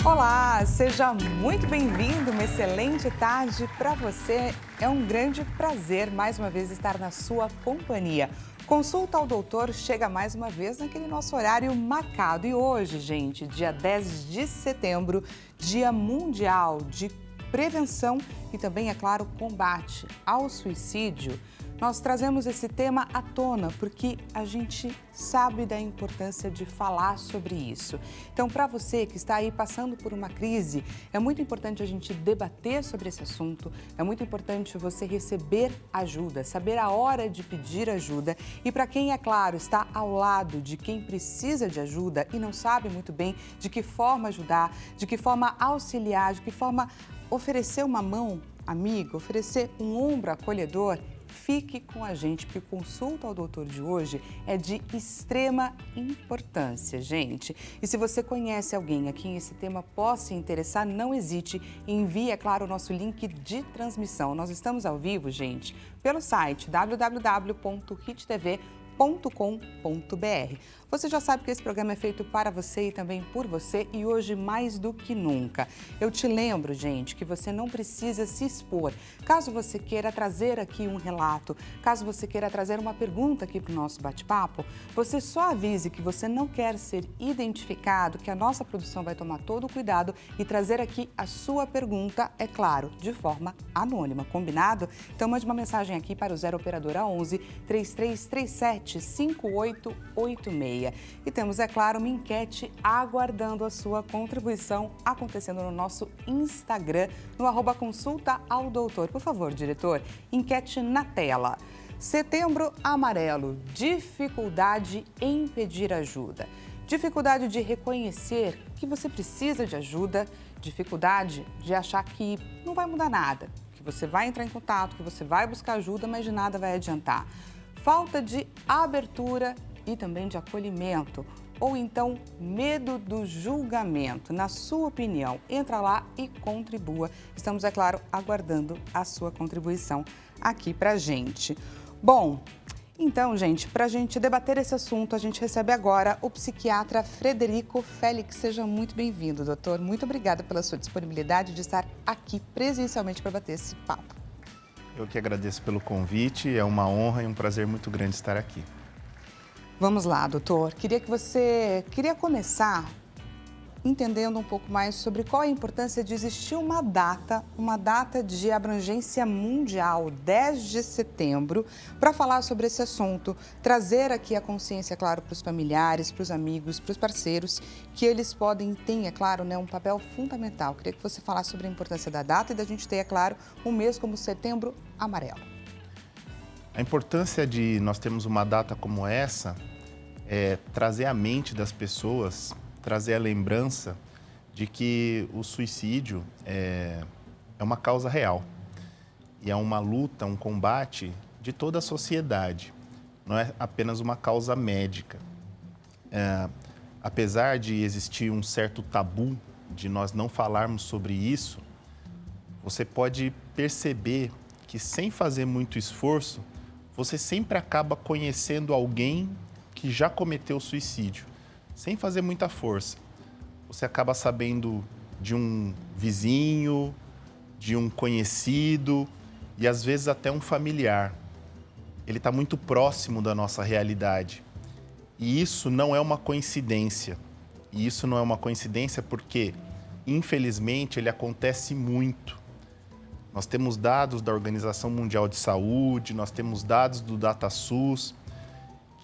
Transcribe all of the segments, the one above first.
Olá, seja muito bem-vindo, uma excelente tarde para você. É um grande prazer mais uma vez estar na sua companhia. Consulta ao doutor chega mais uma vez naquele nosso horário marcado. E hoje, gente, dia 10 de setembro, Dia Mundial de Prevenção e também, é claro, combate ao suicídio. Nós trazemos esse tema à tona porque a gente sabe da importância de falar sobre isso. Então, para você que está aí passando por uma crise, é muito importante a gente debater sobre esse assunto, é muito importante você receber ajuda, saber a hora de pedir ajuda. E para quem, é claro, está ao lado de quem precisa de ajuda e não sabe muito bem de que forma ajudar, de que forma auxiliar, de que forma oferecer uma mão amiga, oferecer um ombro acolhedor, fique com a gente, porque Consulta ao Doutor de hoje é de extrema importância, gente. E se você conhece alguém a quem esse tema possa interessar, não hesite e envie, é claro, o nosso link de transmissão. Nós estamos ao vivo, gente, pelo site www.hittv.com.br. Você já sabe que esse programa é feito para você e também por você e hoje mais do que nunca. Eu te lembro, gente, que você não precisa se expor. Caso você queira trazer aqui um relato, caso você queira trazer uma pergunta aqui para o nosso bate-papo, você só avise que você não quer ser identificado, que a nossa produção vai tomar todo o cuidado e trazer aqui a sua pergunta, é claro, de forma anônima, combinado? Então mande uma mensagem aqui para o 0 operadora 11 3337 5886. E temos, é claro, uma enquete aguardando a sua contribuição acontecendo no nosso Instagram, no @consulta ao doutor. Por favor, diretor, enquete na tela. Setembro Amarelo, dificuldade em pedir ajuda. Dificuldade de reconhecer que você precisa de ajuda, dificuldade de achar que não vai mudar nada, que você vai entrar em contato, que você vai buscar ajuda, mas de nada vai adiantar. Falta de abertura e também de acolhimento, ou então medo do julgamento. Na sua opinião, entra lá e contribua. Estamos, é claro, aguardando a sua contribuição aqui pra gente. Bom, então, gente, para a gente debater esse assunto, a gente recebe agora o psiquiatra Frederico Félix. Seja muito bem-vindo, doutor. Muito obrigada pela sua disponibilidade de estar aqui presencialmente para bater esse papo. Eu que agradeço pelo convite, é uma honra e um prazer muito grande estar aqui. Vamos lá, doutor. Queria começar entendendo um pouco mais sobre qual é a importância de existir uma data de abrangência mundial, 10 de setembro, para falar sobre esse assunto, trazer aqui a consciência, claro, para os familiares, para os amigos, para os parceiros, que eles podem ter, é claro, né, um papel fundamental. Queria que você falasse sobre a importância da data e da gente ter, é claro, um mês como Setembro Amarelo. A importância de nós termos uma data como essa é trazer à mente das pessoas, trazer a lembrança de que o suicídio é uma causa real e é uma luta, um combate de toda a sociedade, não é apenas uma causa médica. Apesar de existir um certo tabu de nós não falarmos sobre isso, você pode perceber que sem fazer muito esforço, você sempre acaba conhecendo alguém que já cometeu suicídio, sem fazer muita força. Você acaba sabendo de um vizinho, de um conhecido e às vezes até um familiar. Ele está muito próximo da nossa realidade. E isso não é uma coincidência. E isso não é uma coincidência porque, infelizmente, ele acontece muito. Nós temos dados da Organização Mundial de Saúde, nós temos dados do DataSUS,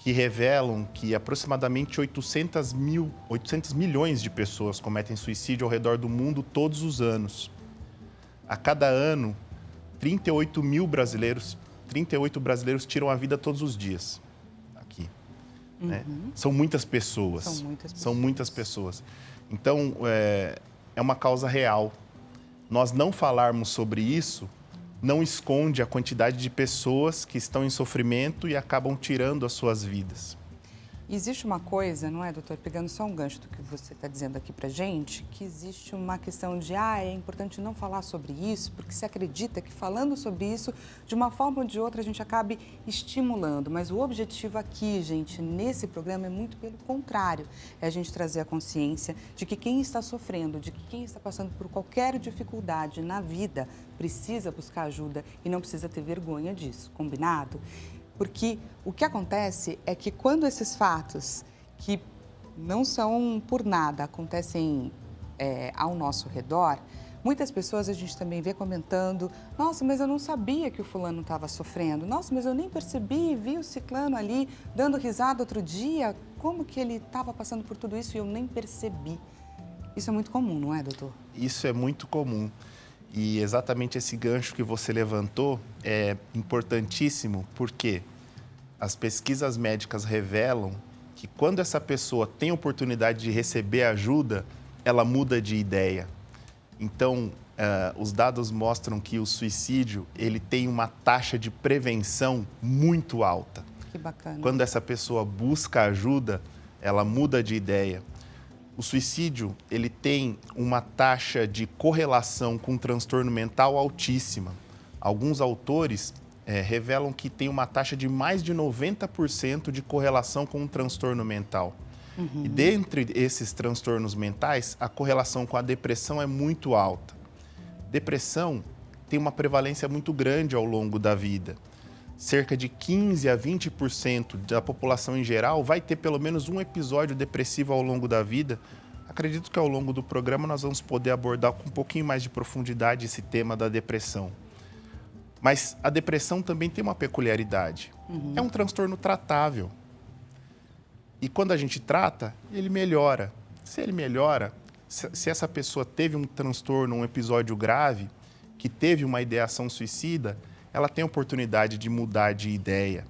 que revelam que aproximadamente 800 milhões de pessoas cometem suicídio ao redor do mundo todos os anos. A cada ano, 38 brasileiros tiram a vida todos os dias aqui. Né? São muitas pessoas. São muitas pessoas. Então, é uma causa real. Nós não falarmos sobre isso não esconde a quantidade de pessoas que estão em sofrimento e acabam tirando as suas vidas. Existe uma coisa, não é, doutor, pegando só um gancho do que você está dizendo aqui pra gente, que existe uma questão de, é importante não falar sobre isso, porque se acredita que falando sobre isso, de uma forma ou de outra, a gente acabe estimulando. Mas o objetivo aqui, gente, nesse programa é muito pelo contrário, é a gente trazer a consciência de que quem está sofrendo, de que quem está passando por qualquer dificuldade na vida, precisa buscar ajuda e não precisa ter vergonha disso, combinado? Porque o que acontece é que quando esses fatos, que não são por nada, acontecem ao nosso redor, muitas pessoas a gente também vê comentando, nossa, mas eu não sabia que o fulano estava sofrendo, nossa, mas eu nem percebi, vi o ciclano ali dando risada outro dia, como que ele estava passando por tudo isso e eu nem percebi. Isso é muito comum, não é, doutor? Isso é muito comum. E exatamente esse gancho que você levantou é importantíssimo porque as pesquisas médicas revelam que quando essa pessoa tem oportunidade de receber ajuda, ela muda de ideia. Então, os dados mostram que o suicídio ele tem uma taxa de prevenção muito alta. Que bacana. Quando essa pessoa busca ajuda, ela muda de ideia. O suicídio, ele tem uma taxa de correlação com um transtorno mental altíssima. Alguns autores revelam que tem uma taxa de mais de 90% de correlação com um transtorno mental. Uhum. E dentre esses transtornos mentais, a correlação com a depressão é muito alta. Depressão tem uma prevalência muito grande ao longo da vida. Cerca de 15 a 20% da população em geral vai ter pelo menos um episódio depressivo ao longo da vida. Acredito que ao longo do programa nós vamos poder abordar com um pouquinho mais de profundidade esse tema da depressão. Mas a depressão também tem uma peculiaridade. Uhum. É um transtorno tratável. E quando a gente trata, ele melhora. Se ele melhora, se essa pessoa teve um transtorno, um episódio grave, que teve uma ideação suicida, ela tem a oportunidade de mudar de ideia.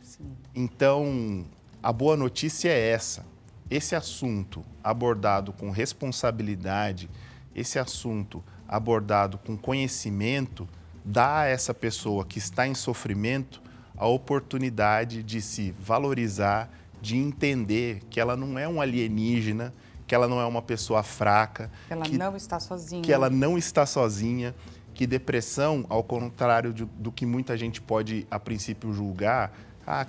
Sim. Então, a boa notícia é essa. Esse assunto abordado com responsabilidade, esse assunto abordado com conhecimento, dá a essa pessoa que está em sofrimento a oportunidade de se valorizar, de entender que ela não é um alienígena, que ela não é uma pessoa fraca. Que ela não está sozinha. Que ela não está sozinha. Que depressão, ao contrário do que muita gente pode, a princípio, julgar,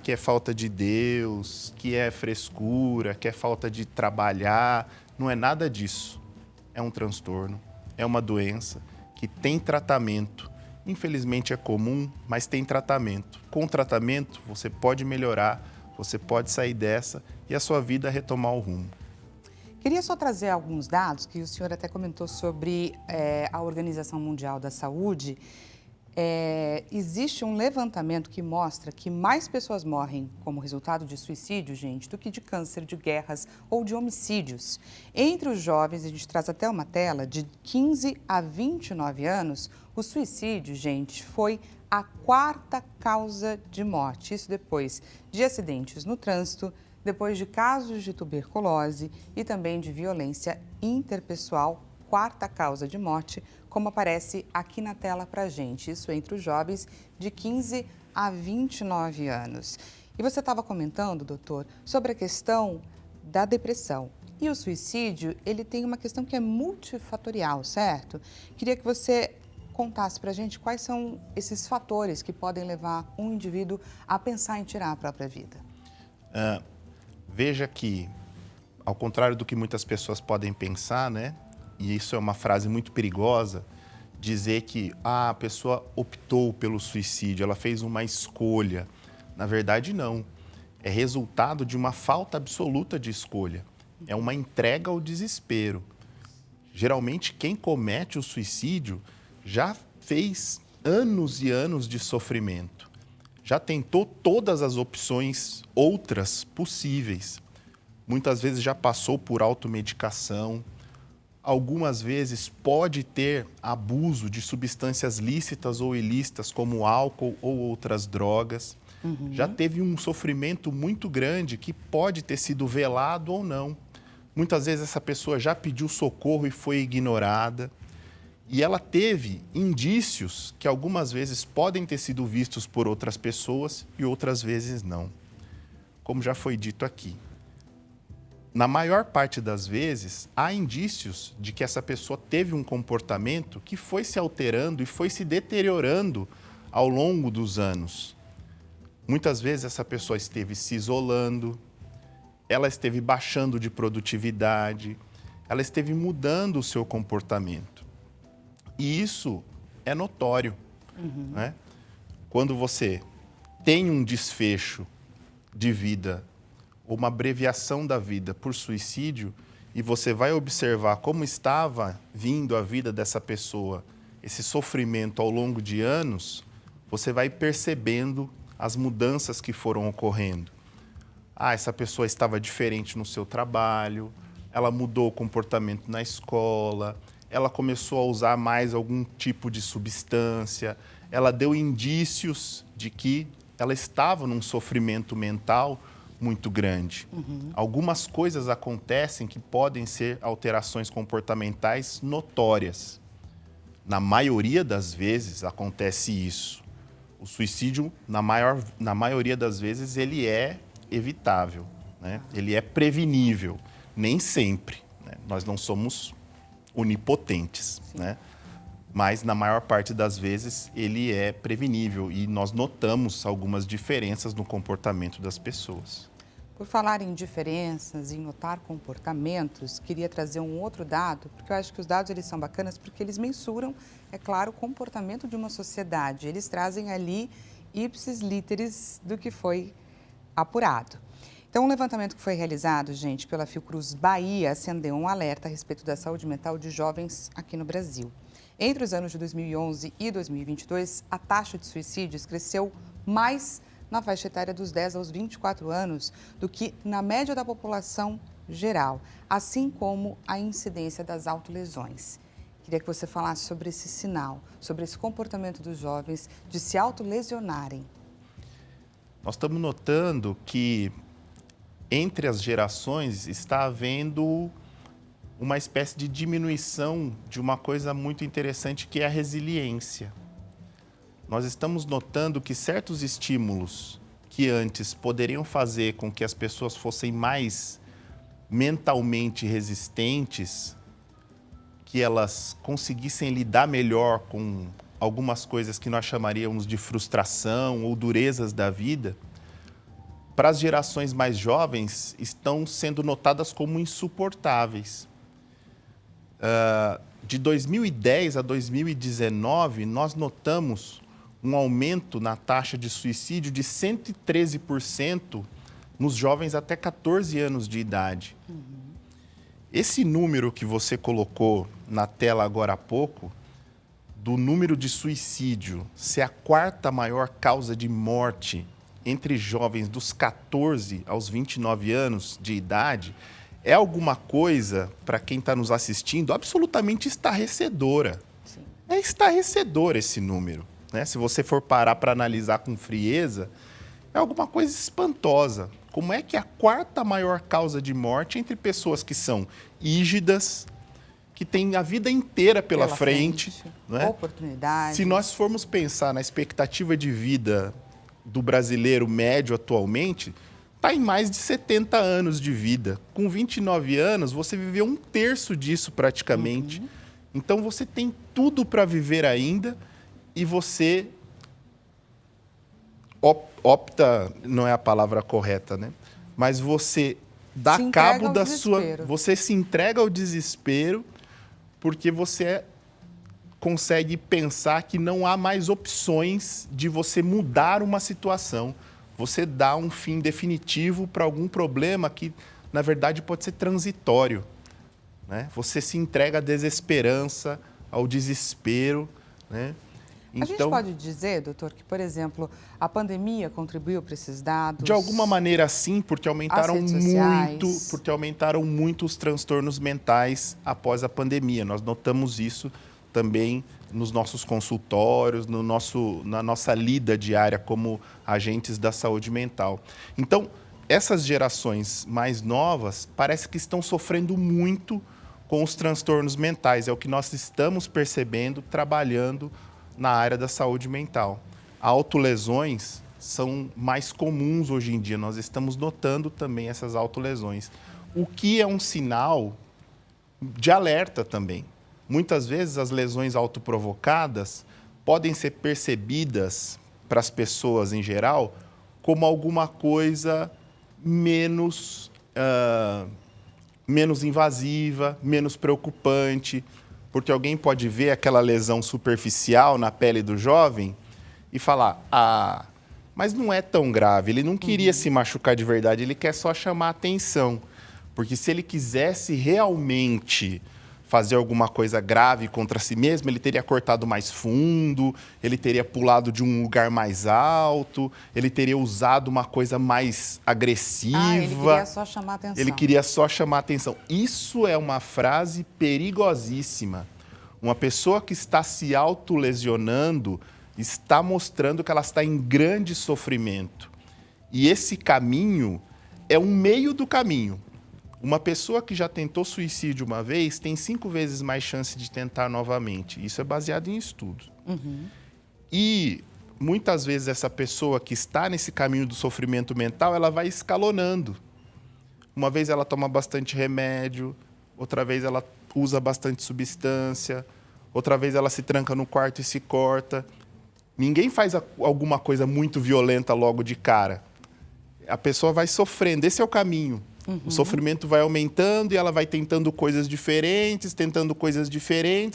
que é falta de Deus, que é frescura, que é falta de trabalhar, não é nada disso. É um transtorno, é uma doença que tem tratamento. Infelizmente é comum, mas tem tratamento. Com tratamento, você pode melhorar, você pode sair dessa e a sua vida retomar o rumo. Queria só trazer alguns dados que o senhor até comentou sobre a Organização Mundial da Saúde. Existe um levantamento que mostra que mais pessoas morrem como resultado de suicídio, gente, do que de câncer, de guerras ou de homicídios. Entre os jovens, a gente traz até uma tela, de 15 a 29 anos, o suicídio, gente, foi a quarta causa de morte. Isso depois de acidentes no trânsito, depois de casos de tuberculose e também de violência interpessoal, quarta causa de morte, como aparece aqui na tela para a gente. Isso entre os jovens de 15 a 29 anos. E você estava comentando, doutor, sobre a questão da depressão. E o suicídio, ele tem uma questão que é multifatorial, certo? Queria que você contasse para a gente quais são esses fatores que podem levar um indivíduo a pensar em tirar a própria vida. Veja que, ao contrário do que muitas pessoas podem pensar, né? E isso é uma frase muito perigosa, dizer que a pessoa optou pelo suicídio, ela fez uma escolha. Na verdade, não. É resultado de uma falta absoluta de escolha. É uma entrega ao desespero. Geralmente, quem comete o suicídio já fez anos e anos de sofrimento. Já tentou todas as opções outras possíveis. Muitas vezes já passou por automedicação. Algumas vezes pode ter abuso de substâncias lícitas ou ilícitas, como álcool ou outras drogas. Uhum. Já teve um sofrimento muito grande que pode ter sido velado ou não. Muitas vezes essa pessoa já pediu socorro e foi ignorada. E ela teve indícios que algumas vezes podem ter sido vistos por outras pessoas e outras vezes não. Como já foi dito aqui, na maior parte das vezes, há indícios de que essa pessoa teve um comportamento que foi se alterando e foi se deteriorando ao longo dos anos. Muitas vezes essa pessoa esteve se isolando, ela esteve baixando de produtividade, ela esteve mudando o seu comportamento. E isso é notório, né? Quando você tem um desfecho de vida, uma abreviação da vida por suicídio, e você vai observar como estava vindo a vida dessa pessoa, esse sofrimento ao longo de anos, você vai percebendo as mudanças que foram ocorrendo. Essa pessoa estava diferente no seu trabalho, ela mudou o comportamento na escola, ela começou a usar mais algum tipo de substância, ela deu indícios de que ela estava num sofrimento mental muito grande. Algumas coisas acontecem que podem ser alterações comportamentais notórias. Na maioria das vezes acontece isso. O suicídio, na maioria das vezes, ele é evitável, né? Ele é prevenível, nem sempre, né? Nós não somos onipotentes, né? Mas, na maior parte das vezes, ele é prevenível e nós notamos algumas diferenças no comportamento das pessoas. Por falar em diferenças, em notar comportamentos, queria trazer um outro dado, porque eu acho que os dados eles são bacanas porque eles mensuram, é claro, o comportamento de uma sociedade. Eles trazem ali ipsis literis do que foi apurado. Então, um levantamento que foi realizado, gente, pela Fiocruz Bahia, acendeu um alerta a respeito da saúde mental de jovens aqui no Brasil. Entre os anos de 2011 e 2022, a taxa de suicídios cresceu mais na faixa etária dos 10 aos 24 anos do que na média da população geral, assim como a incidência das autolesões. Queria que você falasse sobre esse sinal, sobre esse comportamento dos jovens de se autolesionarem. Nós estamos notando que entre as gerações está havendo uma espécie de diminuição de uma coisa muito interessante que é a resiliência. Nós estamos notando que certos estímulos que antes poderiam fazer com que as pessoas fossem mais mentalmente resistentes, que elas conseguissem lidar melhor com algumas coisas que nós chamaríamos de frustração ou durezas da vida, para as gerações mais jovens estão sendo notadas como insuportáveis. De 2010 a 2019, nós notamos um aumento na taxa de suicídio de 113% nos jovens até 14 anos de idade. Esse número que você colocou na tela agora há pouco, do número de suicídio ser a quarta maior causa de morte entre jovens dos 14 aos 29 anos de idade, é alguma coisa, para quem está nos assistindo, absolutamente estarrecedora. Sim. É estarrecedor esse número, né? Se você for parar para analisar com frieza, é alguma coisa espantosa. Como é que é a quarta maior causa de morte entre pessoas que são ígidas, que têm a vida inteira pela frente, né? Oportunidades. Se nós formos pensar na expectativa de vida do brasileiro médio atualmente, está em mais de 70 anos de vida. Com 29 anos, você viveu um terço disso praticamente. Então, você tem tudo para viver ainda e você opta, não é a palavra correta, né? Mas você dá cabo da sua... Você se entrega ao desespero porque você consegue pensar que não há mais opções de você mudar uma situação. Você dá um fim definitivo para algum problema que, na verdade, pode ser transitório, né? Você se entrega à desesperança, ao desespero, né? A gente pode dizer, doutor, que, por exemplo, a pandemia contribuiu para esses dados? De alguma maneira, sim, porque aumentaram muito os transtornos mentais após a pandemia. Nós notamos isso também nos nossos consultórios, na nossa lida diária como agentes da saúde mental. Então, essas gerações mais novas parece que estão sofrendo muito com os transtornos mentais. É o que nós estamos percebendo trabalhando na área da saúde mental. Autolesões são mais comuns hoje em dia. Nós estamos notando também essas autolesões. o que é um sinal de alerta também. Muitas vezes as lesões autoprovocadas podem ser percebidas para as pessoas em geral como alguma coisa menos invasiva, menos preocupante, porque alguém pode ver aquela lesão superficial na pele do jovem e falar, mas não é tão grave, ele não queria se machucar de verdade, ele quer só chamar a atenção. Porque se ele quisesse realmente fazer alguma coisa grave contra si mesmo, ele teria cortado mais fundo, ele teria pulado de um lugar mais alto, ele teria usado uma coisa mais agressiva. Ele queria só chamar atenção. Ele queria só chamar atenção. Isso é uma frase perigosíssima. Uma pessoa que está se autolesionando está mostrando que ela está em grande sofrimento. E esse caminho é um meio do caminho. Uma pessoa que já tentou suicídio uma vez tem 5 vezes mais chance de tentar novamente. Isso é baseado em estudos. E muitas vezes essa pessoa que está nesse caminho do sofrimento mental, ela vai escalonando. Uma vez ela toma bastante remédio, outra vez ela usa bastante substância, outra vez ela se tranca no quarto e se corta. Ninguém faz alguma coisa muito violenta logo de cara. A pessoa vai sofrendo, esse é o caminho. O sofrimento vai aumentando e ela vai tentando coisas diferentes,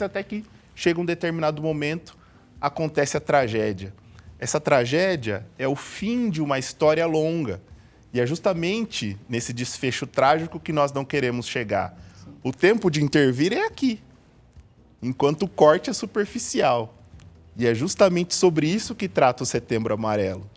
até que chega um determinado momento, acontece a tragédia. Essa tragédia é o fim de uma história longa. E é justamente nesse desfecho trágico que nós não queremos chegar. O tempo de intervir é aqui, enquanto o corte é superficial. E é justamente sobre isso que trata o Setembro Amarelo.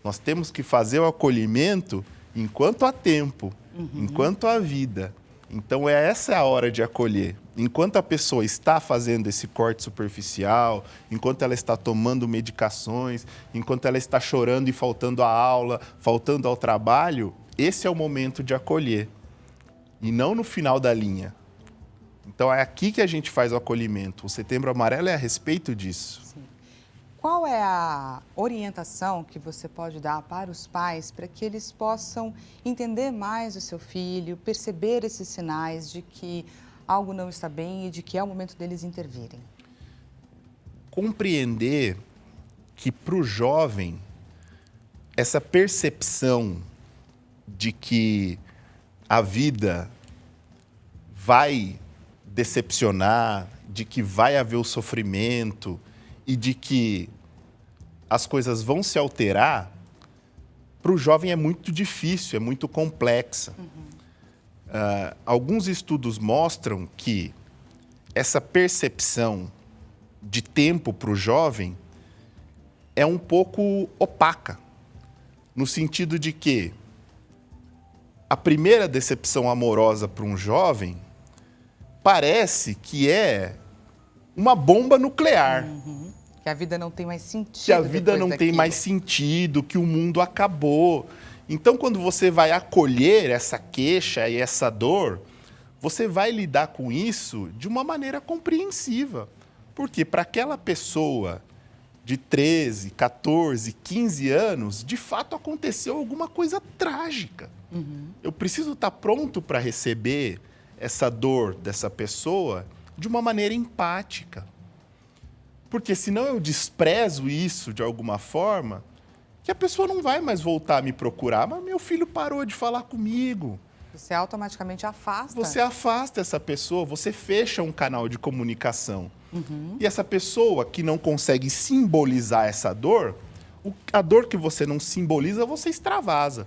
Nós temos que fazer o acolhimento enquanto há tempo, enquanto há vida. Então, essa é a hora de acolher. Enquanto a pessoa está fazendo esse corte superficial, enquanto ela está tomando medicações, enquanto ela está chorando e faltando à aula, faltando ao trabalho, esse é o momento de acolher. E não no final da linha. Então, é aqui que a gente faz o acolhimento. O Setembro Amarelo é a respeito disso. Sim. Qual é a orientação que você pode dar para os pais para que eles possam entender mais o seu filho, perceber esses sinais de que algo não está bem e de que é o momento deles intervirem? Compreender que para o jovem, essa percepção de que a vida vai decepcionar, de que vai haver o sofrimento e de que as coisas vão se alterar, para o jovem é muito difícil, é muito complexa. Alguns estudos mostram que essa percepção de tempo para o jovem é um pouco opaca, no sentido de que a primeira decepção amorosa para um jovem parece que é uma bomba nuclear. Que a vida não tem mais sentido. Que a vida não tem mais sentido, que o mundo acabou. Então, quando você vai acolher essa queixa e essa dor, você vai lidar com isso de uma maneira compreensiva. Porque para aquela pessoa de 13, 14, 15 anos, de fato aconteceu alguma coisa trágica. Eu preciso estar pronto para receber essa dor dessa pessoa de uma maneira empática. Porque senão eu desprezo isso de alguma forma, que a pessoa não vai mais voltar a me procurar. Mas meu filho parou de falar comigo. Você automaticamente afasta. Você afasta essa pessoa, você fecha um canal de comunicação. E essa pessoa que não consegue simbolizar essa dor, a dor que você não simboliza, você extravasa.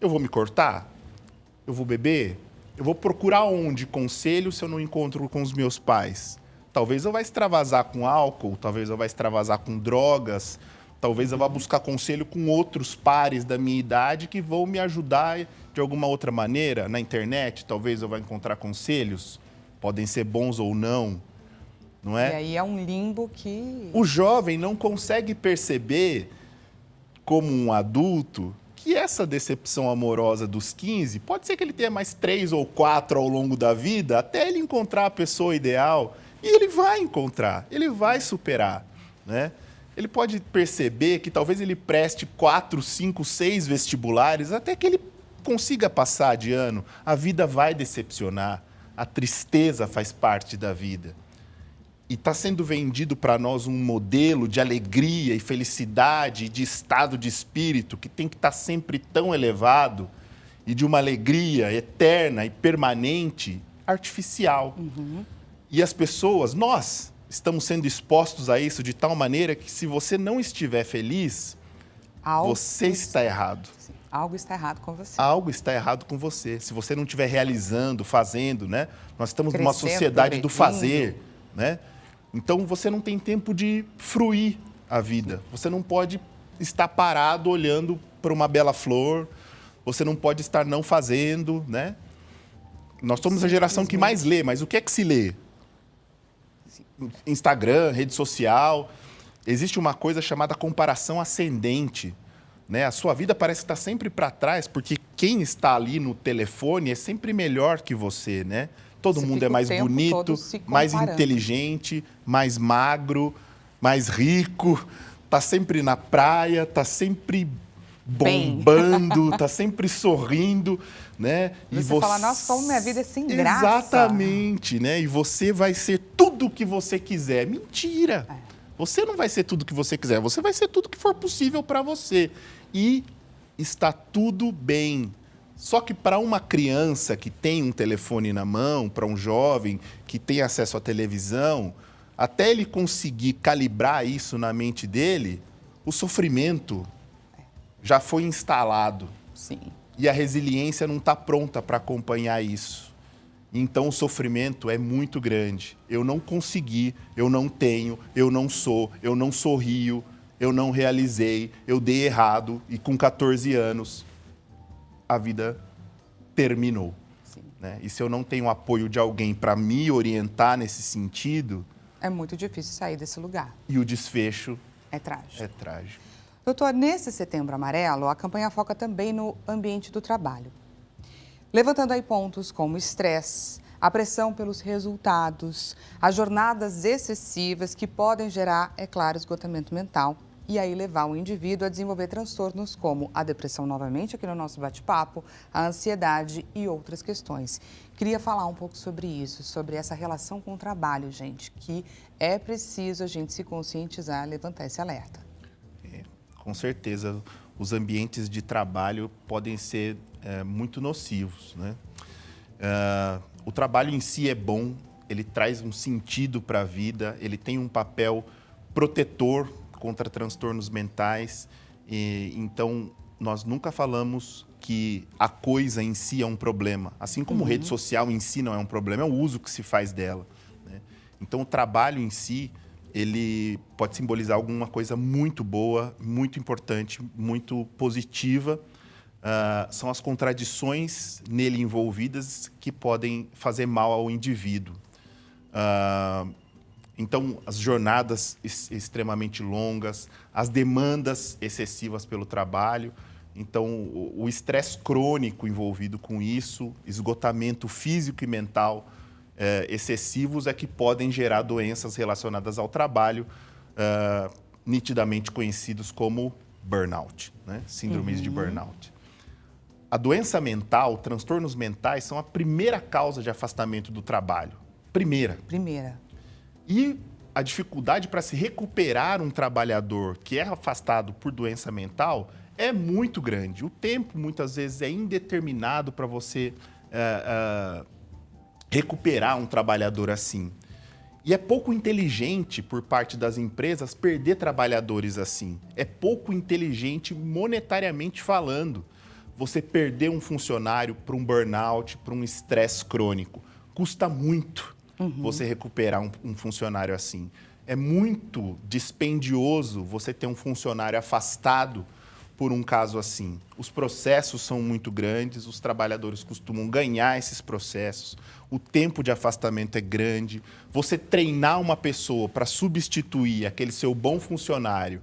Eu vou me cortar? Eu vou beber? Eu vou procurar onde conselho se eu não encontro com os meus pais? Talvez eu vá extravasar com álcool, talvez eu vá extravasar com drogas, talvez eu vá buscar conselho com outros pares da minha idade que vão me ajudar de alguma outra maneira. Na internet, talvez eu vá encontrar conselhos, podem ser bons ou não, não é? E aí é um limbo que... O jovem não consegue perceber, como um adulto, que essa decepção amorosa dos 15, pode ser que ele tenha mais 3 ou 4 ao longo da vida, até ele encontrar a pessoa ideal. E ele vai encontrar, ele vai superar, né? Ele pode perceber que talvez ele preste 4, 5, 6 vestibulares até que ele consiga passar de ano. A vida vai decepcionar, a tristeza faz parte da vida. E está sendo vendido para nós um modelo de alegria e felicidade, de estado de espírito, que tem que estar sempre tão elevado, e de uma alegria eterna e permanente, artificial. E as pessoas, nós, estamos sendo expostos a isso de tal maneira que, se você não estiver feliz, você está errado. Sim. Algo está errado com você. Algo está errado com você. Se você não estiver realizando, fazendo, né? Nós estamos numa Crescendo, sociedade do progredindo. fazer, né? Então, você não tem tempo de fruir a vida. Você não pode estar parado olhando para uma bela flor. Você não pode estar não fazendo, né? Nós somos a geração que mais lê, mas o que é que se lê? Instagram, rede social. Existe uma coisa chamada comparação ascendente, né? A sua vida parece estar sempre para trás, porque quem está ali no telefone é sempre melhor que você, né? Todo Você mundo fica é o mais tempo bonito, todo se mais comparando. inteligente, mais magro, mais rico, tá sempre na praia, tá sempre Bem. bombando, tá sempre sorrindo, né? Você fala, nossa, como minha vida é sem graça. Exatamente, né? E você vai ser tudo o que você quiser. Mentira! Você não vai ser tudo o que você quiser, você vai ser tudo que for possível para você. E está tudo bem. Só que para uma criança que tem um telefone na mão, para um jovem que tem acesso à televisão, até ele conseguir calibrar isso na mente dele, o sofrimento já foi instalado. Sim. E a resiliência não está pronta para acompanhar isso. Então, o sofrimento é muito grande. Eu não consegui, eu não tenho, eu não sou, eu não sorrio, eu não realizei, eu dei errado. E com 14 anos, a vida terminou. Sim. Né? E se eu não tenho apoio de alguém para me orientar nesse sentido... É muito difícil sair desse lugar. E o desfecho É trágico. é trágico. Doutor, nesse Setembro Amarelo, a campanha foca também no ambiente do trabalho. Levantando aí pontos como estresse, a pressão pelos resultados, as jornadas excessivas que podem gerar, é claro, esgotamento mental e aí levar o indivíduo a desenvolver transtornos como a depressão, novamente aqui no nosso bate-papo, a ansiedade e outras questões. Queria falar um pouco sobre isso, sobre essa relação com o trabalho, gente, que é preciso a gente se conscientizar, levantar esse alerta. Com certeza, os ambientes de trabalho podem ser muito nocivos, né? O trabalho em si é bom, ele traz um sentido para a vida, ele tem um papel protetor contra transtornos mentais. Então, nós nunca falamos que a coisa em si é um problema. Assim como rede social em si não é um problema, é o uso que se faz dela, né? Então, o trabalho em si, ele pode simbolizar alguma coisa muito boa, muito importante, muito positiva. São as contradições nele envolvidas que podem fazer mal ao indivíduo. Então, as jornadas extremamente longas, as demandas excessivas pelo trabalho. Então, o estresse crônico envolvido com isso, esgotamento físico e mental excessivos é que podem gerar doenças relacionadas ao trabalho, nitidamente conhecidos como burnout, né? Síndromes de burnout. A doença mental, transtornos mentais, são a primeira causa de afastamento do trabalho. Primeira. E a dificuldade para se recuperar um trabalhador que é afastado por doença mental é muito grande. O tempo, muitas vezes, é indeterminado para você recuperar um trabalhador assim. E é pouco inteligente por parte das empresas perder trabalhadores assim. É pouco inteligente monetariamente falando. Você perder um funcionário para um burnout, para um estresse crônico. Custa muito você recuperar um funcionário assim. É muito dispendioso você ter um funcionário afastado por um caso assim. Os processos são muito grandes, os trabalhadores costumam ganhar esses processos, o tempo de afastamento é grande. Você treinar uma pessoa para substituir aquele seu bom funcionário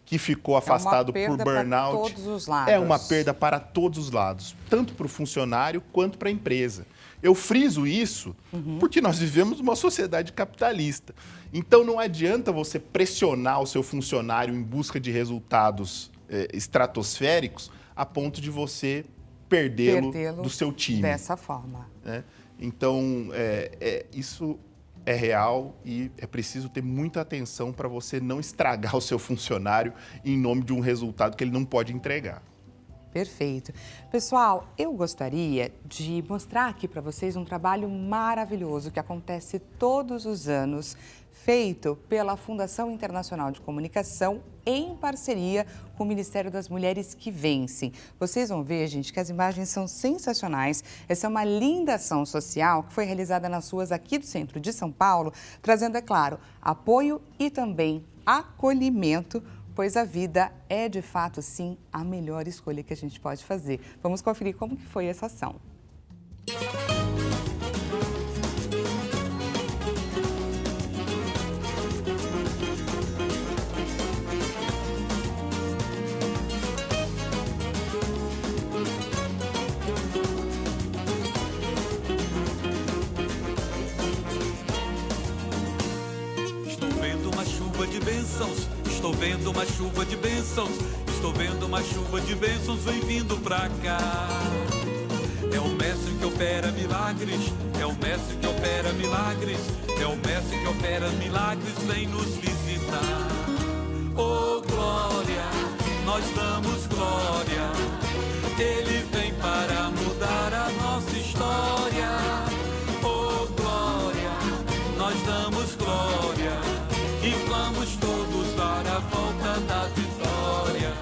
que ficou afastado por burnout, todos os lados. é uma perda para todos os lados, tanto para o funcionário quanto para a empresa. Eu friso isso porque nós vivemos uma sociedade capitalista. Então, não adianta você pressionar o seu funcionário em busca de resultados estratosféricos a ponto de você perdê-lo do seu time. Dessa forma. Né? Então, isso é real e é preciso ter muita atenção para você não estragar o seu funcionário em nome de um resultado que ele não pode entregar. Perfeito. Pessoal, eu gostaria de mostrar aqui para vocês um trabalho maravilhoso que acontece todos os anos, feito pela Fundação Internacional de Comunicação em parceria com o Ministério das Mulheres que Vencem. Vocês vão ver, gente, que as imagens são sensacionais. Essa é uma linda ação social que foi realizada nas ruas aqui do centro de São Paulo, trazendo, é claro, apoio e também acolhimento, pois a vida é, de fato, sim, a melhor escolha que a gente pode fazer. Vamos conferir como que foi essa ação. Estou vendo uma chuva de bênçãos, estou vendo uma chuva de bênçãos, vem vindo pra cá. É o mestre que opera milagres, é o mestre que opera milagres, é o mestre que opera milagres, vem nos visitar. Oh glória, nós damos glória, ele vem para mudar a nossa história. Oh glória, nós damos glória e vamos todos dar a volta da vitória.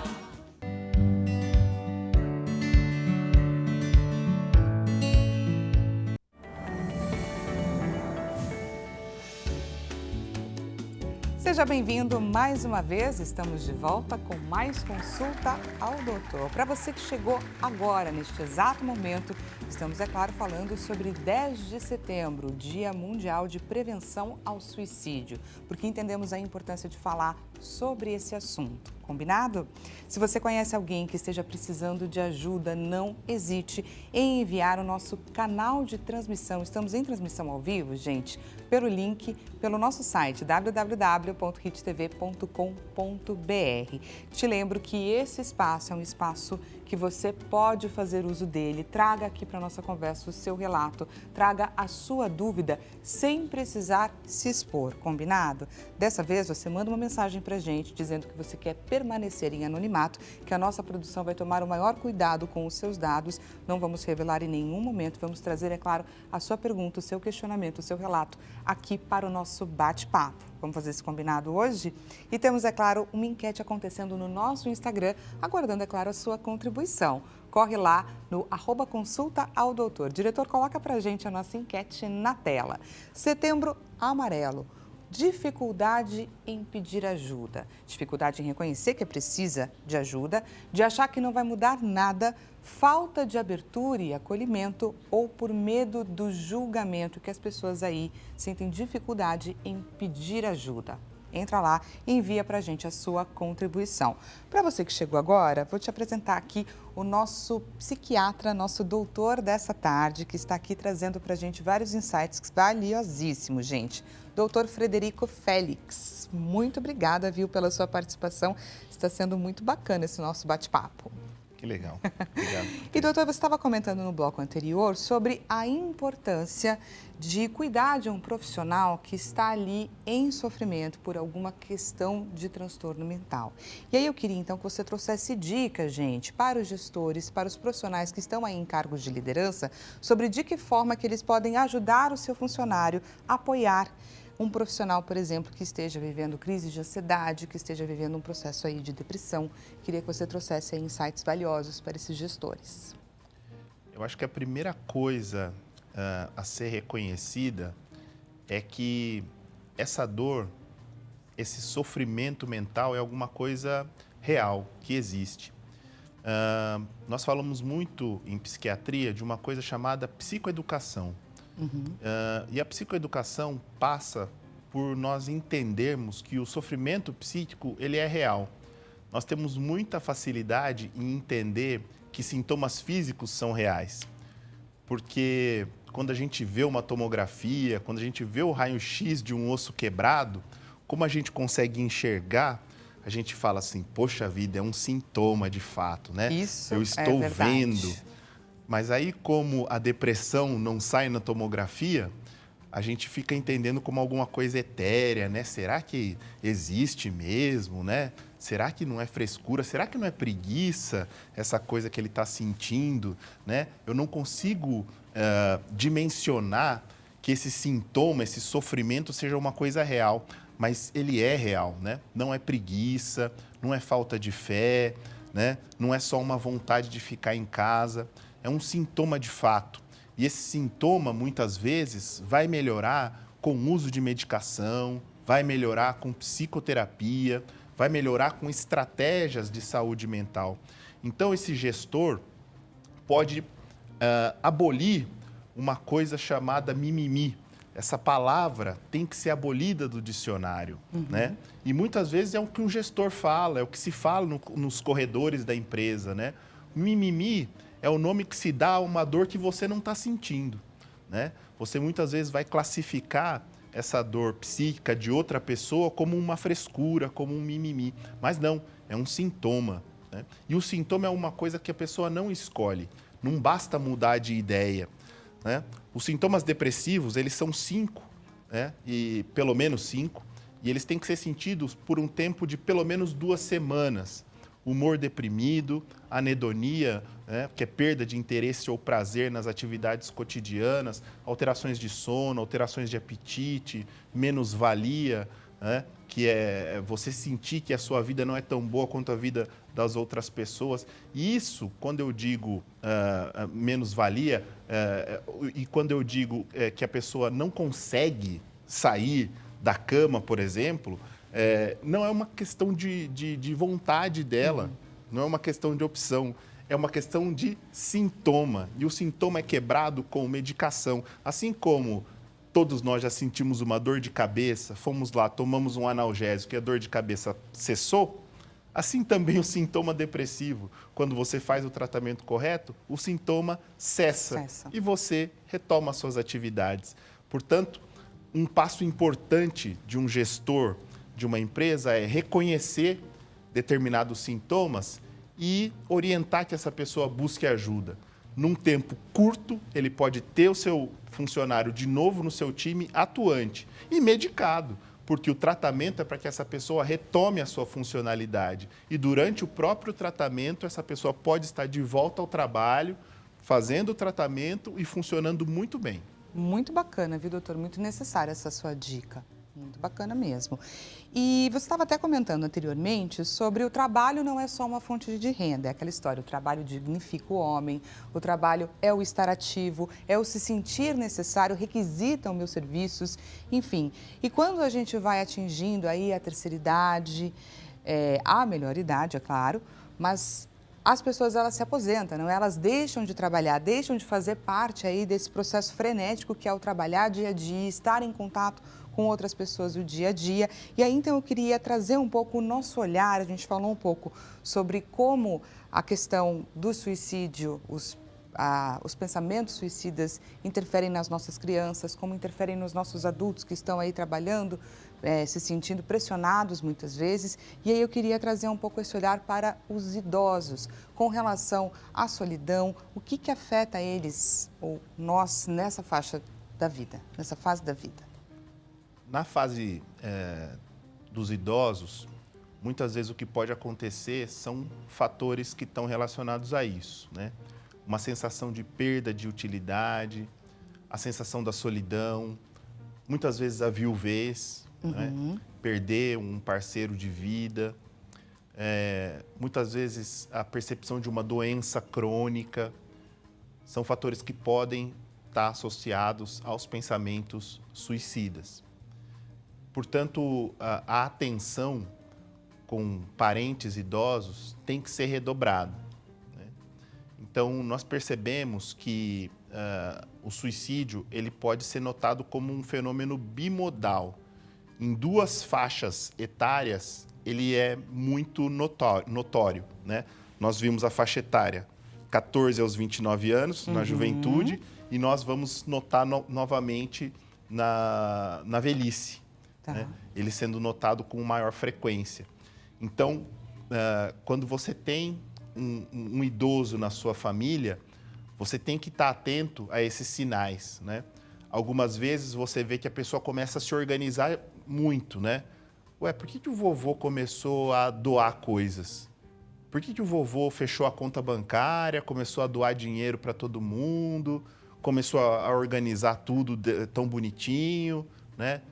Seja bem-vindo mais uma vez, estamos de volta com mais Consulta ao Doutor. Para você que chegou agora, neste exato momento, estamos, é claro, falando sobre 10 de setembro, Dia Mundial de Prevenção ao Suicídio, porque entendemos a importância de falar sobre esse assunto. Combinado? Se você conhece alguém que esteja precisando de ajuda, não hesite em enviar o nosso canal de transmissão. Estamos em transmissão ao vivo, gente, pelo link, pelo nosso site www.hittv.com.br. Te lembro que esse espaço é um espaço que você pode fazer uso dele. Traga aqui para a nossa conversa o seu relato, traga a sua dúvida sem precisar se expor, combinado? Dessa vez você manda uma mensagem para a gente dizendo que você quer permanecer em anonimato, que a nossa produção vai tomar o maior cuidado com os seus dados, não vamos revelar em nenhum momento, vamos trazer, é claro, a sua pergunta, o seu questionamento, o seu relato aqui para o nosso bate-papo. Vamos fazer esse combinado hoje? E temos, é claro, uma enquete acontecendo no nosso Instagram, aguardando, é claro, a sua contribuição. Corre lá no @Consulta ao Doutor. Diretor, coloca pra gente a nossa enquete na tela. Setembro Amarelo. Dificuldade em pedir ajuda, dificuldade em reconhecer que precisa de ajuda, de achar que não vai mudar nada, falta de abertura e acolhimento ou por medo do julgamento, que as pessoas aí sentem dificuldade em pedir ajuda. Entra lá e envia para a gente a sua contribuição. Para você que chegou agora, vou te apresentar aqui o nosso psiquiatra, nosso doutor dessa tarde, que está aqui trazendo para a gente vários insights valiosíssimos, gente. Doutor Frederico Félix, muito obrigada, viu, pela sua participação. Está sendo muito bacana esse nosso bate-papo. Que legal. Obrigado. E, doutor, você estava comentando no bloco anterior sobre a importância de cuidar de um profissional que está ali em sofrimento por alguma questão de transtorno mental. E aí eu queria, então, que você trouxesse dicas, gente, para os gestores, para os profissionais que estão aí em cargos de liderança, sobre de que forma que eles podem ajudar o seu funcionário a apoiar um profissional, por exemplo, que esteja vivendo crise de ansiedade, que esteja vivendo um processo aí de depressão. Queria que você trouxesse aí insights valiosos para esses gestores. Eu acho que a primeira coisa a ser reconhecida é que essa dor, esse sofrimento mental é alguma coisa real, que existe. Nós falamos muito em psiquiatria de uma coisa chamada psicoeducação. E a psicoeducação passa por nós entendermos que o sofrimento psíquico ele é real. Nós temos muita facilidade em entender que sintomas físicos são reais. Porque quando a gente vê uma tomografia, quando a gente vê o raio-x de um osso quebrado, como a gente consegue enxergar, a gente fala assim, poxa vida, é um sintoma de fato, né? Isso eu estou é verdade. vendo. Mas aí, como a depressão não sai na tomografia, a gente fica entendendo como alguma coisa etérea, né? Será que existe mesmo, né? Será que não é frescura? Será que não é preguiça essa coisa que ele está sentindo, né? Eu não consigo dimensionar que esse sintoma, esse sofrimento seja uma coisa real, mas ele é real, né? Não é preguiça, não é falta de fé, né? Não é só uma vontade de ficar em casa, é um sintoma de fato. E esse sintoma, muitas vezes, vai melhorar com o uso de medicação, vai melhorar com psicoterapia, vai melhorar com estratégias de saúde mental. Então, esse gestor pode abolir uma coisa chamada mimimi. Essa palavra tem que ser abolida do dicionário, né? E muitas vezes é o que um gestor fala, é o que se fala nos corredores da empresa, né? Mimimi é o nome que se dá a uma dor que você não está sentindo, né? Você muitas vezes vai classificar essa dor psíquica de outra pessoa como uma frescura, como um mimimi. Mas não, é um sintoma, né? E o sintoma é uma coisa que a pessoa não escolhe. Não basta mudar de ideia, né? Os sintomas depressivos, eles são 5, né? E pelo menos 5, e eles têm que ser sentidos por um tempo de pelo menos 2 semanas. Humor deprimido, anedonia, né, que é perda de interesse ou prazer nas atividades cotidianas, alterações de sono, alterações de apetite, menos-valia, né, que é você sentir que a sua vida não é tão boa quanto a vida das outras pessoas. E isso, quando eu digo menos-valia, e quando eu digo que a pessoa não consegue sair da cama, por exemplo, não é uma questão de vontade dela, não é uma questão de opção, é uma questão de sintoma. E o sintoma é quebrado com medicação. Assim como todos nós já sentimos uma dor de cabeça, fomos lá, tomamos um analgésico e a dor de cabeça cessou, assim também o sintoma depressivo. Quando você faz o tratamento correto, o sintoma cessa. E você retoma as suas atividades. Portanto, um passo importante de um gestor de uma empresa é reconhecer determinados sintomas e orientar que essa pessoa busque ajuda. Num tempo curto, ele pode ter o seu funcionário de novo no seu time atuante e medicado, porque o tratamento é para que essa pessoa retome a sua funcionalidade. E durante o próprio tratamento, essa pessoa pode estar de volta ao trabalho, fazendo o tratamento e funcionando muito bem. Muito bacana, viu, doutor? Muito necessária essa sua dica. Muito bacana mesmo. E você estava até comentando anteriormente sobre o trabalho não é só uma fonte de renda, é aquela história, o trabalho dignifica o homem, o trabalho é o estar ativo, é o se sentir necessário, requisitam meus serviços, enfim. E quando a gente vai atingindo aí a terceira idade, a melhor idade, é claro, mas as pessoas, elas se aposentam, não? Elas deixam de trabalhar, deixam de fazer parte aí desse processo frenético que é o trabalhar dia a dia, estar em contato com outras pessoas o dia a dia. E aí, então, eu queria trazer um pouco o nosso olhar, a gente falou um pouco sobre como a questão do suicídio, os pensamentos suicidas interferem nas nossas crianças, como interferem nos nossos adultos que estão aí trabalhando, se sentindo pressionados muitas vezes. E aí eu queria trazer um pouco esse olhar para os idosos, com relação à solidão, o que afeta eles, ou nós, nessa faixa da vida, nessa fase da vida. Na fase dos idosos, muitas vezes o que pode acontecer são fatores que estão relacionados a isso, né? Uma sensação de perda de utilidade, a sensação da solidão, muitas vezes a viuvez, né? Perder um parceiro de vida, muitas vezes a percepção de uma doença crônica, são fatores que podem estar associados aos pensamentos suicidas. Portanto, a atenção com parentes idosos tem que ser redobrada, né? Então, nós percebemos que o suicídio ele pode ser notado como um fenômeno bimodal. Em 2 faixas etárias, ele é muito notório, né? Nós vimos a faixa etária 14 aos 29 anos, na juventude, e nós vamos notar novamente na velhice. Né? Ele sendo notado com maior frequência. Então, quando você tem um idoso na sua família, você tem que estar atento a esses sinais, né? Algumas vezes você vê que a pessoa começa a se organizar muito, né? Ué, por que o vovô começou a doar coisas? Por que o vovô fechou a conta bancária, começou a doar dinheiro para todo mundo, começou a organizar tudo tão bonitinho, né?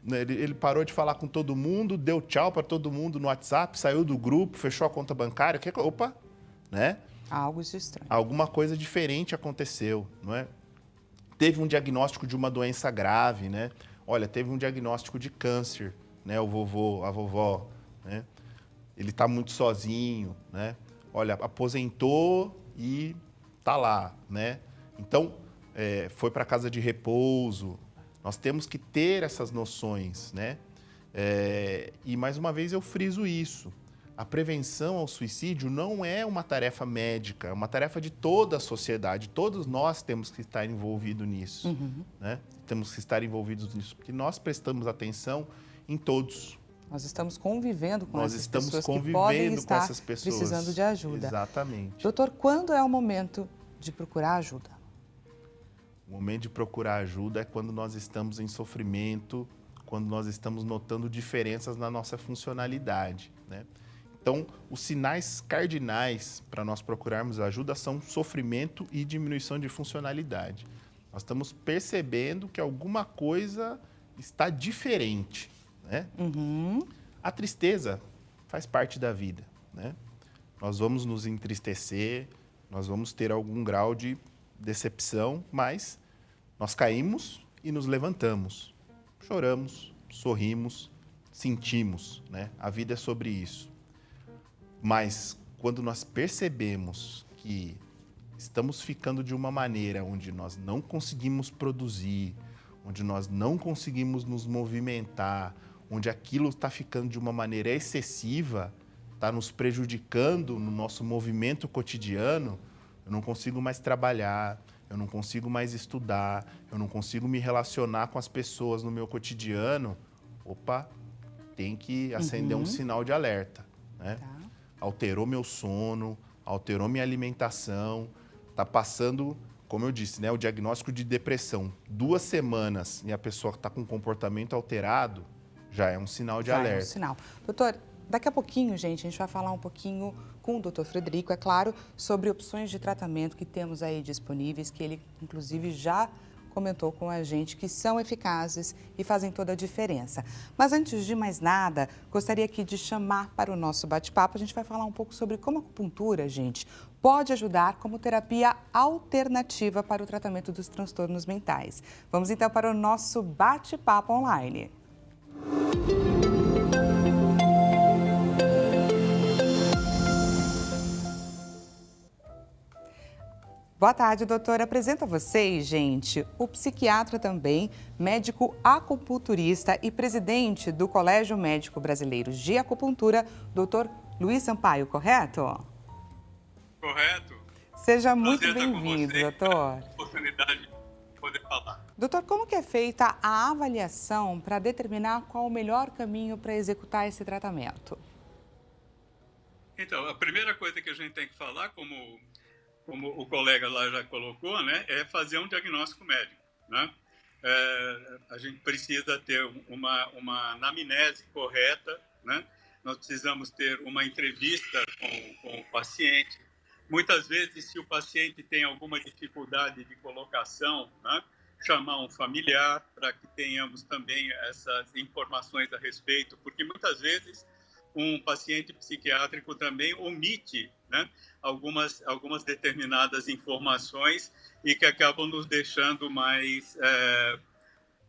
Ele parou de falar com todo mundo, deu tchau para todo mundo no WhatsApp, saiu do grupo, fechou a conta bancária. Opa, né? Algo de estranho. Alguma coisa diferente aconteceu, não é? Teve um diagnóstico de uma doença grave, né? Olha, teve um diagnóstico de câncer, né? O vovô, a vovó, né? Ele está muito sozinho, né? Olha, aposentou e tá lá, né? Então, foi para casa de repouso. Nós temos que ter essas noções, né? E mais uma vez eu friso isso. A prevenção ao suicídio não é uma tarefa médica, é uma tarefa de toda a sociedade. Todos nós temos que estar envolvidos nisso, né? Temos que estar envolvidos nisso, porque nós prestamos atenção em todos. Nós estamos convivendo com Nós essas estamos pessoas convivendo que podem com estar essas pessoas. precisando de ajuda. Exatamente. Doutor, quando é o momento de procurar ajuda? O momento de procurar ajuda é quando nós estamos em sofrimento, quando nós estamos notando diferenças na nossa funcionalidade, né? Então, os sinais cardinais para nós procurarmos ajuda são sofrimento e diminuição de funcionalidade. Nós estamos percebendo que alguma coisa está diferente, né? A tristeza faz parte da vida, né? Nós vamos nos entristecer, nós vamos ter algum grau de decepção, mas nós caímos e nos levantamos. Choramos, sorrimos, sentimos, né? A vida é sobre isso. Mas quando nós percebemos que estamos ficando de uma maneira onde nós não conseguimos produzir, onde nós não conseguimos nos movimentar, onde aquilo está ficando de uma maneira excessiva, está nos prejudicando no nosso movimento cotidiano, eu não consigo mais trabalhar, eu não consigo mais estudar, eu não consigo me relacionar com as pessoas no meu cotidiano, opa, tem que acender um sinal de alerta, né? Tá. Alterou meu sono, alterou minha alimentação, está passando, como eu disse, né, o diagnóstico de depressão. 2 semanas e a pessoa está com um comportamento alterado, já é um sinal de alerta. É um sinal. Doutor, daqui a pouquinho, gente, a gente vai falar um pouquinho com o doutor Frederico, é claro, sobre opções de tratamento que temos aí disponíveis, que ele, inclusive, já comentou com a gente que são eficazes e fazem toda a diferença. Mas antes de mais nada, gostaria aqui de chamar para o nosso bate-papo. A gente vai falar um pouco sobre como a acupuntura, gente, pode ajudar como terapia alternativa para o tratamento dos transtornos mentais. Vamos então para o nosso bate-papo online. Boa tarde, doutora. Apresento a vocês, gente, o psiquiatra também, médico acupunturista e presidente do Colégio Médico Brasileiro de Acupuntura, doutor Luiz Sampaio, correto? Correto. Seja muito Prazer estar com bem-vindo, você. doutor. Oportunidade de poder falar. Doutor, como que é feita a avaliação para determinar qual o melhor caminho para executar esse tratamento? Então, a primeira coisa que a gente tem que falar, como o colega lá já colocou, né, é fazer um diagnóstico médico, né? A gente precisa ter uma anamnese correta, né? Nós precisamos ter uma entrevista com o paciente. Muitas vezes, se o paciente tem alguma dificuldade de colocação, né, chamar um familiar para que tenhamos também essas informações a respeito, porque muitas vezes um paciente psiquiátrico também omite, né, algumas determinadas informações e que acabam nos deixando mais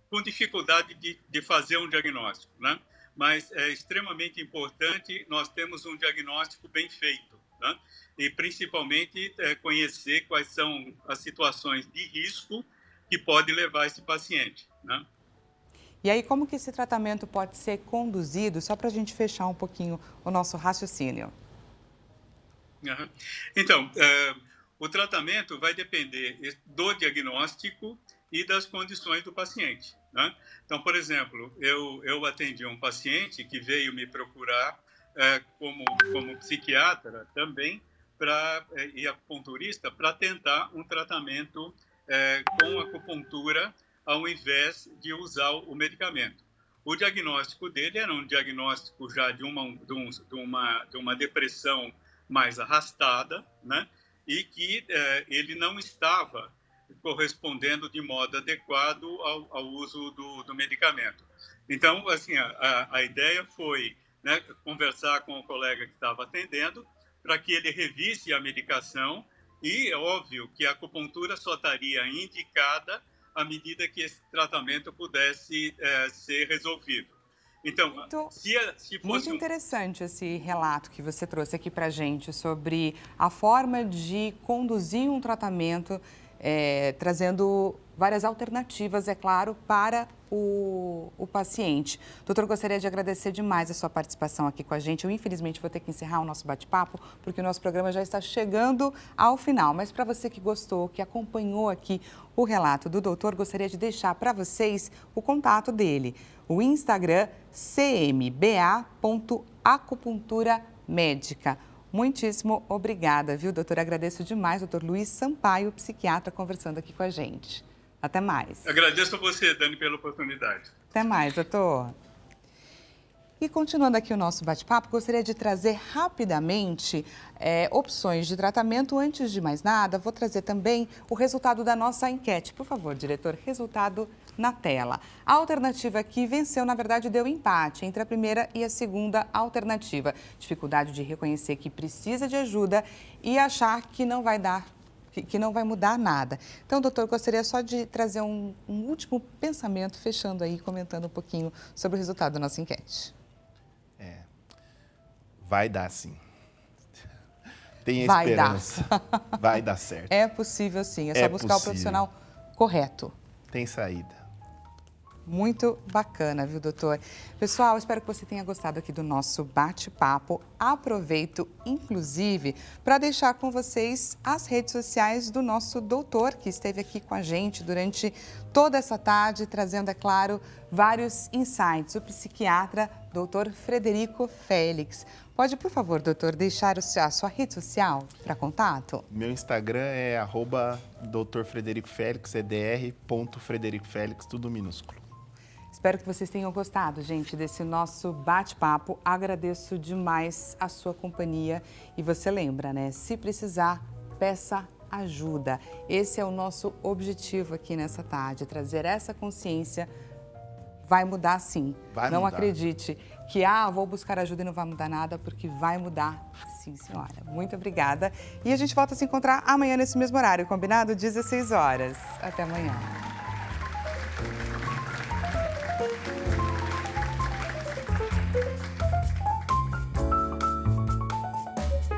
com dificuldade de fazer um diagnóstico, né? Mas é extremamente importante nós termos um diagnóstico bem feito, né? E principalmente conhecer quais são as situações de risco que pode levar esse paciente, né? E aí, como que esse tratamento pode ser conduzido, só para a gente fechar um pouquinho o nosso raciocínio? Uhum. Então, o tratamento vai depender do diagnóstico e das condições do paciente, né? Então, por exemplo, eu atendi um paciente que veio me procurar como psiquiatra também e acupunturista para tentar um tratamento com acupuntura ao invés de usar o medicamento. O diagnóstico dele era um diagnóstico já de uma depressão mais arrastada, né? E que ele não estava correspondendo de modo adequado ao uso do medicamento. Então, assim, a ideia foi, né, conversar com o colega que estava atendendo para que ele revisse a medicação e, é óbvio, que a acupuntura só estaria indicada à medida que esse tratamento pudesse ser resolvido. Então, se fosse muito interessante esse relato que você trouxe aqui para a gente sobre a forma de conduzir um tratamento, trazendo várias alternativas, é claro, para o paciente. Doutor, gostaria de agradecer demais a sua participação aqui com a gente. Eu, infelizmente, vou ter que encerrar o nosso bate-papo, porque o nosso programa já está chegando ao final. Mas para você que gostou, que acompanhou aqui o relato do doutor, gostaria de deixar para vocês o contato dele. O Instagram, cmba.acupuntura-médica. Muitíssimo obrigada, viu, doutor? Agradeço demais, doutor Luiz Sampaio, psiquiatra, conversando aqui com a gente. Até mais. Agradeço a você, Dani, pela oportunidade. Até mais, doutor. E continuando aqui o nosso bate-papo, gostaria de trazer rapidamente opções de tratamento. Antes de mais nada, vou trazer também o resultado da nossa enquete. Por favor, diretor, resultado na tela. A alternativa que venceu, na verdade, deu empate entre a primeira e a segunda alternativa. Dificuldade de reconhecer que precisa de ajuda e achar que não vai mudar nada. Então, doutor, gostaria só de trazer um último pensamento, fechando aí, comentando um pouquinho sobre o resultado da nossa enquete. Vai dar sim. Tem esperança. Vai dar certo. É possível sim, é só buscar o profissional correto. Tem saída. Muito bacana, viu, doutor? Pessoal, espero que você tenha gostado aqui do nosso bate-papo. Aproveito, inclusive, para deixar com vocês as redes sociais do nosso doutor, que esteve aqui com a gente durante toda essa tarde, trazendo, é claro, vários insights. O psiquiatra, doutor Frederico Félix. Pode, por favor, doutor, deixar a sua rede social para contato? Meu Instagram é @Dr. Frederico Félix, é dr.frederico-félix, tudo minúsculo. Espero que vocês tenham gostado, gente, desse nosso bate-papo. Agradeço demais a sua companhia. E você lembra, né? Se precisar, peça ajuda. Esse é o nosso objetivo aqui nessa tarde, trazer essa consciência. Vai mudar sim. Não acredite que, vou buscar ajuda e não vai mudar nada, porque vai mudar sim, senhora. Muito obrigada. E a gente volta a se encontrar amanhã nesse mesmo horário, combinado? 16 horas. Até amanhã.